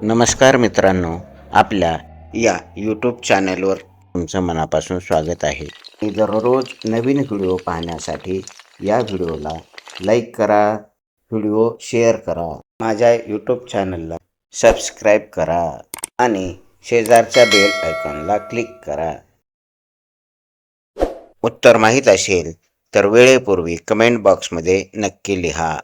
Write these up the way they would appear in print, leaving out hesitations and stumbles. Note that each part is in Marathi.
नमस्कार मित्रांनो, आपल्या या यूट्यूब चॅनलवर तुमचं मनापासून स्वागत आहे. दररोज नवीन व्हिडिओ पाहण्यासाठी या व्हिडिओला लाईक करा, व्हिडिओ शेअर करा, माझ्या यूट्यूब चॅनलला सबस्क्राईब करा आणि शेजारच्या बेल आयकॉनला क्लिक करा. उत्तर माहीत असेल तर वेळेपूर्वी कमेंट बॉक्समध्ये नक्की लिहा.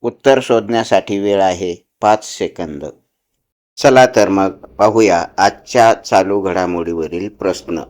उत्तर शोधण्यासाठी वेळ आहे 5 सेकंद. चला तर मग पाहूया आजच्या चालू घडामोडीवरील प्रश्न.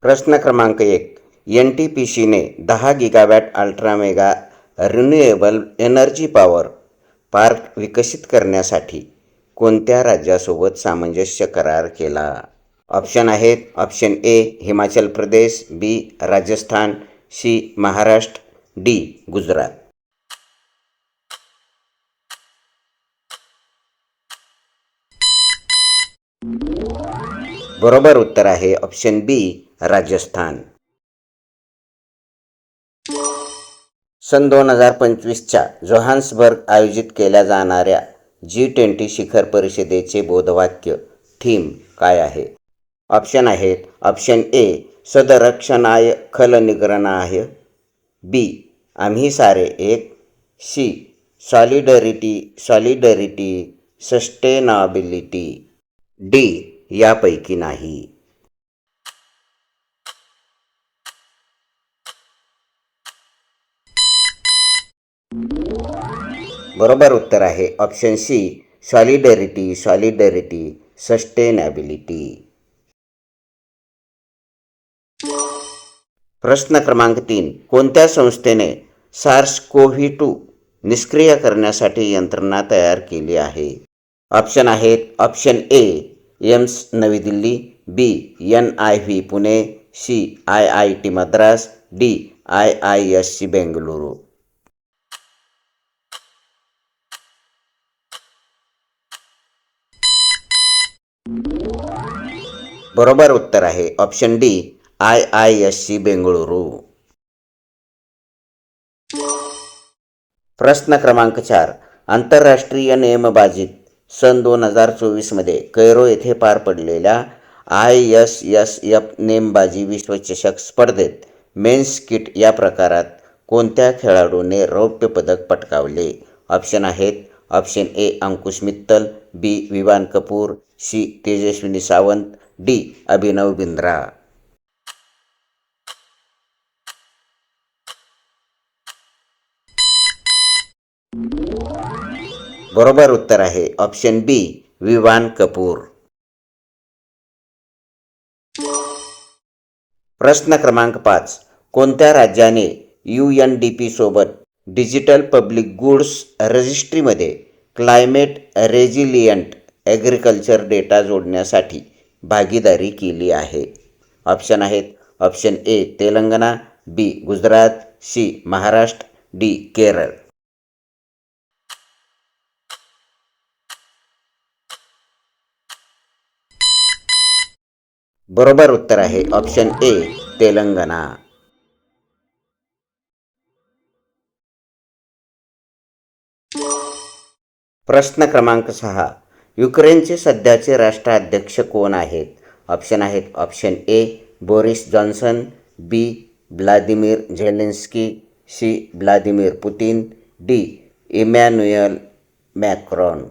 प्रश्न क्रमांक 1. NTPCने 10 gigawatt ultra mega renewable energy power park विकसित करण्यासाठी कोणत्या राज्यासोबत सामंजस्य करार केला? ऑप्शन आहेत. Option A Himachal Pradesh, B Rajasthan, C Maharashtra, D Gujarat. बरोबर उत्तर आहे ऑप्शन बी राजस्थान. सन 2025च्या जोहान्सबर्ग आयोजित केल्या जाणाऱ्या G20 शिखर परिषदेचे बोधवाक्य थीम काय आहे? ऑप्शन आहेत. ऑप्शन ए सदरक्षणाय खलनिग्रहणाय, बी आम्ही सारे एक, सी सॉलिडरिटी सस्टेनाबिलिटी, डी यापैकी नाही. बरोबर उत्तर आहे ऑप्शन सी सॉलिडरिटी सस्टेनेबिलिटी. प्रश्न क्रमांक 3. कोणत्या संस्थेने SARS-CoV-2 निष्क्रिय करण्यासाठी यंत्रणा तयार केली आहे? ऑप्शन आहेत. Option A AIIMS Navi Delhi, B NIV Pune, C IIT Madras, D IISc Bengaluru. बरोबर उत्तर आहे ऑप्शन डी IISc बेंगळुरू. प्रश्न क्रमांक 4. आंतरराष्ट्रीय नेमबाजीत सन 2024 मध्ये कैरो येथे पार पडलेल्या ISSF नेमबाजी विश्वचषक स्पर्धेत मेन्स किट या प्रकारात कोणत्या खेळाडूने रौप्य पदक पटकावले? ऑप्शन आहेत. Option A Ankush Mittal, B Vivan Kapoor, C Tejaswini Sawant, D Abhinav Bindra. बरोबर उत्तर आहे ऑप्शन बी विवान कपूर. प्रश्न क्रमांक 5. कोणत्या राज्याने UNDP सोबत डिजिटल पब्लिक गुड्स रजिस्ट्रीमध्ये क्लायमेट रेझिलियंट ॲग्रिकल्चर डेटा जोडण्यासाठी भागीदारी केली आहे? ऑप्शन आहेत. Option A Telangana, B Gujarat, C Maharashtra, D Kerala. बरोबर उत्तर आहे ऑप्शन ए तेलंगणा. प्रश्न क्रमांक 6. युक्रेनचे सध्याचे राष्ट्राध्यक्ष कोण आहेत? ऑप्शन आहेत. Option A Boris Johnson, B Vladimir Zelensky, C Vladimir Putin, D Emmanuel Macron.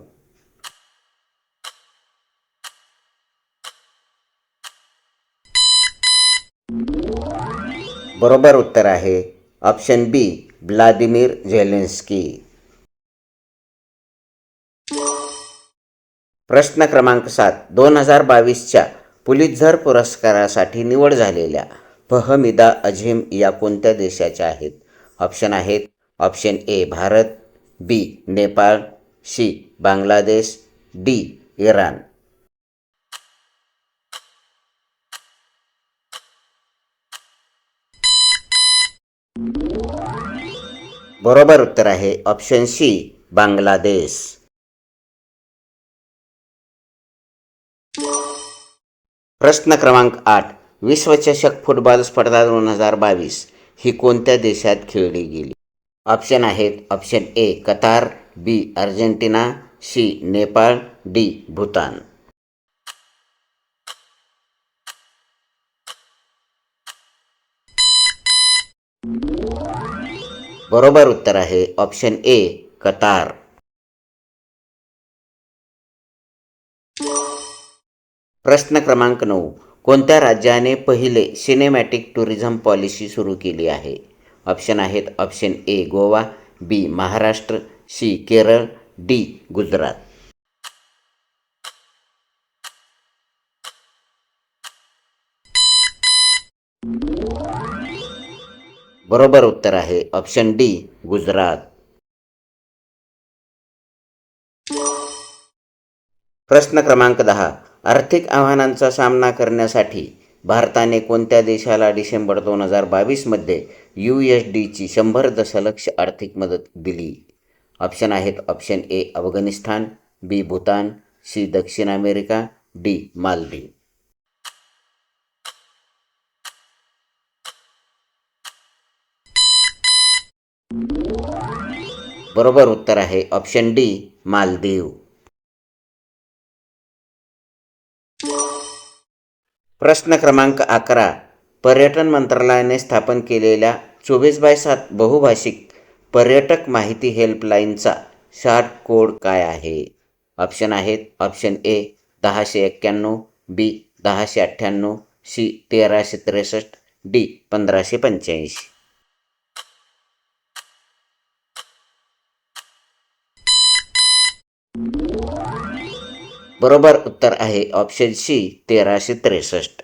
बरोबर उत्तर आहे ऑप्शन बी व्लादिमीर झेलेन्स्की. प्रश्न क्रमांक 7. 2022च्या पुलित्झर पुरस्कारासाठी निवड झालेल्या फहमिदा अझीम या कोणत्या देशाच्या आहेत? ऑप्शन आहेत. Option A Bharat, B Nepal, C Bangladesh, D Iran. बरोबर उत्तर आहे ऑप्शन सी बांगलादेश. प्रश्न क्रमांक 8. विश्वचषक फुटबॉल स्पर्धा 2022 ही कोणत्या देशात खेळली गेली? ऑप्शन आहेत. Option A Qatar, B Argentina, C Nepal, D Bhutan. बरोबर उत्तर आहे ऑप्शन ए कतार. प्रश्न क्रमांक 9. कोणत्या राज्याने पहिले सिनेमॅटिक टुरिझम पॉलिसी सुरू केली आहे? ऑप्शन आहेत option A Goa, B Maharashtra, C Kerala, D Gujarat. बरोबर उत्तर आहे ऑप्शन डी गुजरात. प्रश्न क्रमांक 10. आर्थिक आव्हानांचा सामना करण्यासाठी भारताने कोणत्या देशाला डिसेंबर 2022 मध्ये USDची 100 दशलक्ष आर्थिक मदत दिली? ऑप्शन आहेत option A Afghanistan, B Bhutan, C दक्षिण अमेरिका, डी मालदीव. बरोबर उत्तर आहे ऑप्शन डी मालदीव. प्रश्न क्रमांक 11. पर्यटन मंत्रालयाने स्थापन केलेल्या 24/7 बहुभाषिक पर्यटक माहिती हेल्पलाईनचा शॉर्ट कोड काय आहे? ऑप्शन आहेत option A 1091, B 1098, C 1363, D 1585. बरोबर उत्तर आहे ऑप्शन सी 1363.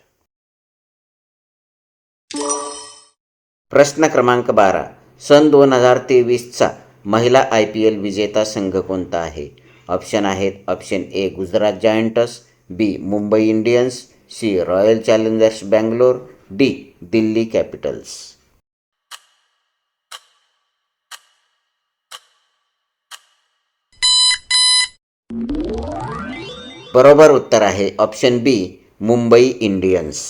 प्रश्न क्रमांक 12. सन 2023चा महिला IPL विजेता संघ कोणता आहे? ऑप्शन आहेत option A Gujarat Giants, B Mumbai Indians, C Royal Challengers Bangalore, D Delhi Capitals. बरोबर उत्तर आहे ऑप्शन बी मुंबई इंडियन्स.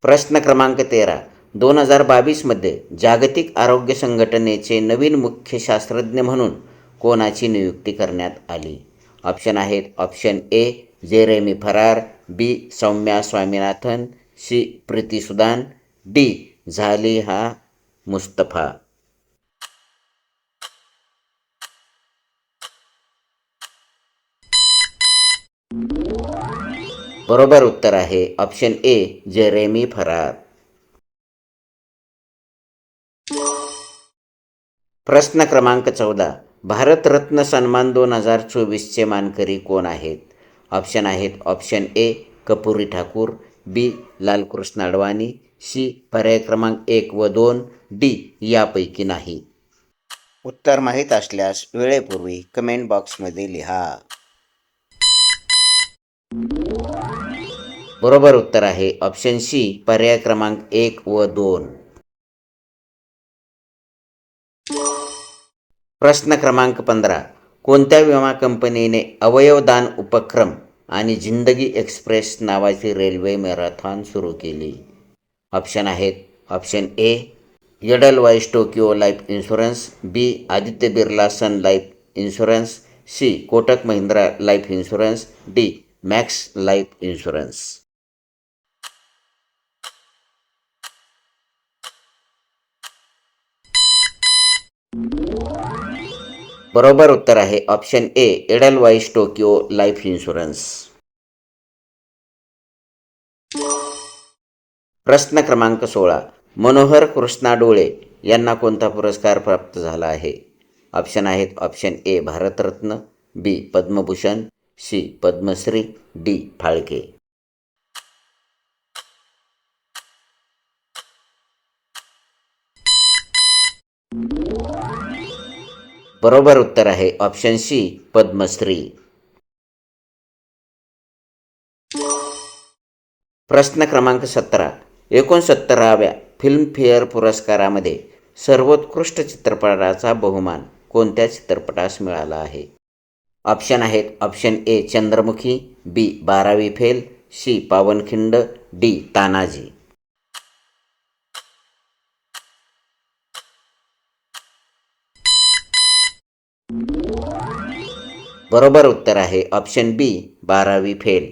प्रश्न क्रमांक 13. 2022 मध्ये जागतिक आरोग्य संघटनेचे नवीन मुख्य शास्त्रज्ञ म्हणून कोणाची नियुक्ती करण्यात आली? ऑप्शन आहेत ऑप्शन ए जेरेमी फरार, बी सौम्या स्वामीनाथन, सी प्रीती सुदान, डी झालिहा मुस्तफा. बरोबर उत्तर आहे ऑप्शन ए जेरेमी फरार. प्रश्न क्रमांक 14. भारतरत्न सन्मान 2024चे मानकरी कोण आहेत? ऑप्शन आहेत option A Karpoori Thakur, B Lalkrishna Advani, C पर्याय क्रमांक 1 व 2, डी यापैकी नाही. उत्तर माहीत असल्यास वेळेपूर्वी कमेंट बॉक्समध्ये लिहा. बरोबर उत्तर आहे ऑप्शन सी पर्याय क्रमांक 1 व 2. प्रश्न क्रमांक 15. कोणत्या विमा कंपनीने अवयवदान उपक्रम आणि जिंदगी एक्सप्रेस नावाची रेल्वे मॅरेथॉन सुरू केली? ऑप्शन आहेत option A Edelweiss Tokio life insurance, B Aditya Birla sun life insurance, C Kotak Mahindra life insurance, D Max life insurance. बरोबर उत्तर आहे option A Edelweiss Tokio life insurance. प्रश्न क्रमांक 16. मनोहर कृष्णा डोळे यांना कोणता पुरस्कार प्राप्त झाला आहे? ऑप्शन आहेत option A Bharat Ratna, B Padma Bhushan, C Padma Shri, D Phalke. बरोबर उत्तर आहे ऑप्शन सी पद्मश्री. प्रश्न क्रमांक 17. 69व्या फिल्मफेअर पुरस्कारामध्ये सर्वोत्कृष्ट चित्रपटाचा बहुमान कोणत्या चित्रपटास मिळाला आहे? ऑप्शन आहेत ऑप्शन ए चंद्रमुखी, बी 12वी fail, C Pavankhind, D Tanaji. बरोबर उत्तर आहे ऑप्शन बी 12वी फेल.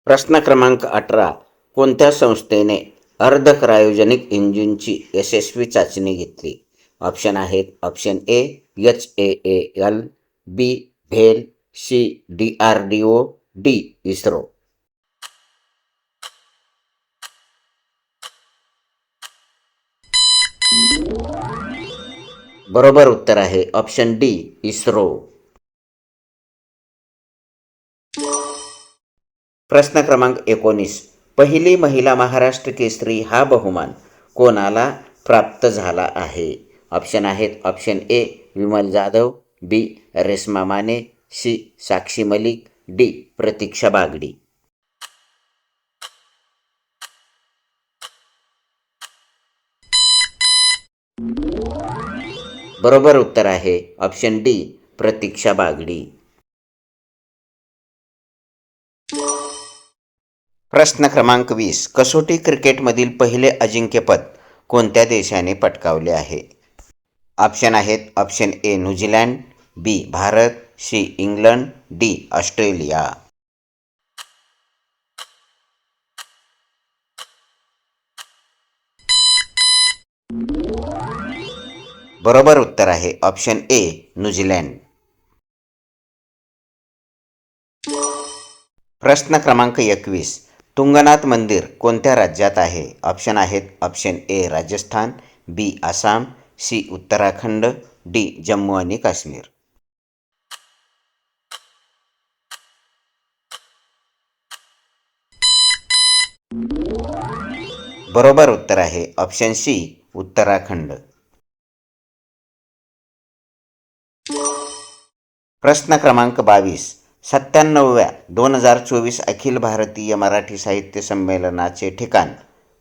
प्रश्न क्रमांक 18. कोणत्या संस्थेने अर्ध क्रायोजेनिक इंजिनची यशस्वी चाचणी घेतली? ऑप्शन आहेत ऑप्शन ए HAAL, बी भेल, सी DRDO, डी इस्रो. बरोबर उत्तर आहे ऑप्शन डी इस्रो. प्रश्न क्रमांक 19. पहिली महिला महाराष्ट्र केसरी हा बहुमान कोणाला प्राप्त झाला आहे? ऑप्शन आहेत option A Vimal Jadhav, B Reshma Mane, C Sakshi Malik, D Pratiksha Bagdi. बरोबर उत्तर आहे ऑप्शन डी प्रतीक्षा बागडी. प्रश्न क्रमांक 20. कसोटी क्रिकेटमधील पहिले अजिंक्यपद कोणत्या देशाने पटकावले आहे? ऑप्शन आहेत option A New Zealand, B Bharat, C England, D Australia. बरोबर उत्तर आहे ऑप्शन ए न्यूझीलंड. प्रश्न क्रमांक 21. तुंगनाथ मंदिर कोणत्या राज्यात आहे? ऑप्शन आहेत option A Rajasthan, B Assam, C Uttarakhand, D Jammu आणि काश्मीर. बरोबर उत्तर आहे ऑप्शन सी उत्तराखंड. प्रश्न क्रमांक 22. 97व्या 2024 अखिल भारतीय मराठी साहित्य संमेलनाचे ठिकाण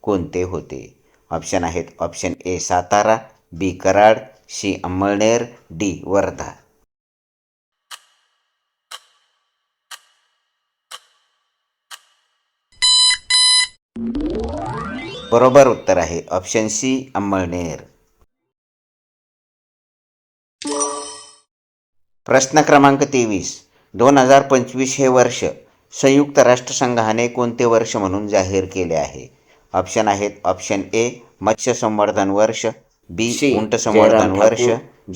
कोणते होते? ऑप्शन आहेत option A Satara, B Karad, C Amalner, D Wardha. बरोबर उत्तर आहे ऑप्शन सी अंमळनेर. प्रश्न क्रमांक 23. 2025 हे वर्ष संयुक्त राष्ट्रसंघाने कोणते वर्ष म्हणून जाहीर केले आहे? ऑप्शन आहेत ऑप्शन ए मत्स्य संवर्धन वर्ष, बी उंट संवर्धन वर्ष,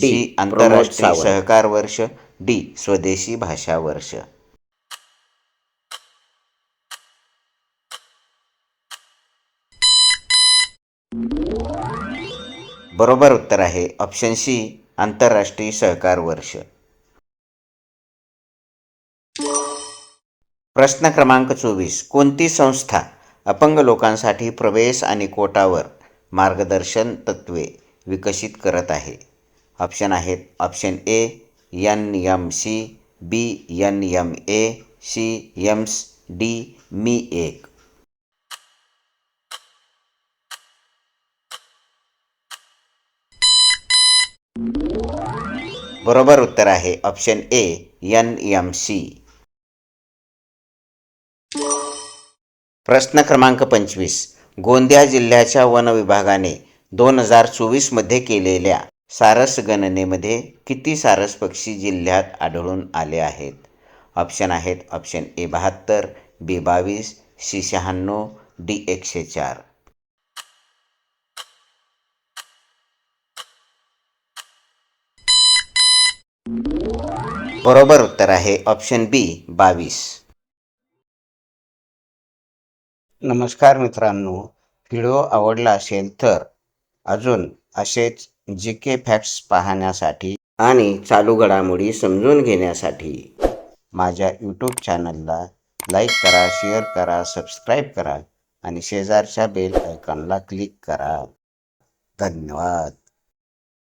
सी आंतरराष्ट्रीय सहकार वर्ष, डी स्वदेशी भाषा वर्ष. बरोबर उत्तर आहे ऑप्शन सी आंतरराष्ट्रीय सहकार वर्ष. प्रश्न क्रमांक 24. कोणती संस्था अपंग लोकांसाठी प्रवेश आणि कोटावर मार्गदर्शन तत्त्वे विकसित करत आहे? ऑप्शन आहेत option A NMC, B NMA, C AIIMS, D मी एक. बरोबर उत्तर आहे ऑप्शन ए NMC. प्रश्न क्रमांक 25. गोंदिया जिल्ह्याच्या वन विभागाने 2024 मध्ये केलेल्या सारस गणनेमध्ये किती सारस पक्षी जिल्ह्यात आढळून आले आहेत? ऑप्शन आहेत option A 72, B 22, C 96, D 104. बरोबर उत्तर आहे ऑप्शन बी 22. नमस्कार मित्रांनो, व्हिडिओ आवडला असेल तर अजून असेच GK फॅक्ट्स पाहण्यासाठी आणि चालू घडामोडी समजून घेण्यासाठी माझ्या यूट्यूब चॅनलला लाईक करा, शेअर करा, सबस्क्राईब करा आणि शेजारच्या बेल आयकॉनला क्लिक करा. धन्यवाद.